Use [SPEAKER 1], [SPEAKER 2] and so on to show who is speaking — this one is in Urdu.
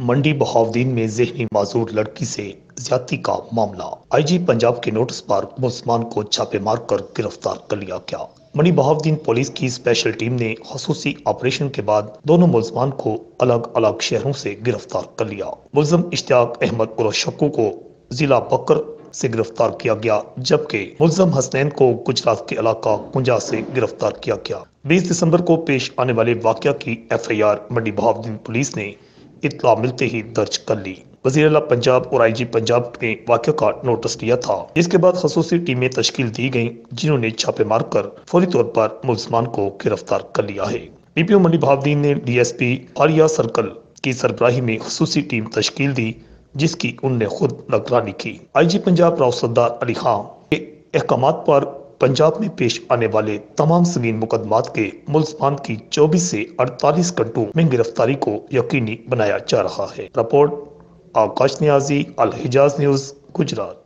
[SPEAKER 1] منڈی بہاؤالدین میں ذہنی معذور لڑکی سے زیادتی کا معاملہ۔ آئی جی پنجاب کے نوٹس پر ملزمان کو چھاپے مار کر گرفتار کر لیا گیا۔ منڈی بہاؤالدین پولیس کی اسپیشل ٹیم نے خصوصی آپریشن کے بعد دونوں ملزمان کو الگ الگ شہروں سے گرفتار کر لیا۔ ملزم اشتیاق احمد اور شکو کو ضلع بکر سے گرفتار کیا گیا، جبکہ ملزم حسنین کو گجرات کے علاقہ کنجا سے گرفتار کیا گیا۔ 20 دسمبر کو پیش آنے والے واقعہ کی FIR منڈی بہاؤالدین پولیس نے اطلاع ملتے ہی درج کر لی۔ وزیر اعلیٰ پنجاب اور آئی جی پنجاب نے واقعہ کا نوٹس لیا تھا، جس کے بعد خصوصی ٹیمیں تشکیل دی گئیں، جنہوں نے چھاپے مار کر فوری طور پر ملزمان کو گرفتار کر لیا ہے۔ DPO منڈی بہاؤالدین نے DSP آریہ سرکل کی سربراہی میں خصوصی ٹیم تشکیل دی، جس کی انہوں نے خود نگرانی کی۔ آئی جی پنجاب راؤ سردار علی خان کے احکامات پر پنجاب میں پیش آنے والے تمام سنگین مقدمات کے ملزمان کی 24 سے 48 گھنٹوں میں گرفتاری کو یقینی بنایا جا رہا ہے۔ رپورٹ آکاش نیازی، الحجاز نیوز، گجرات۔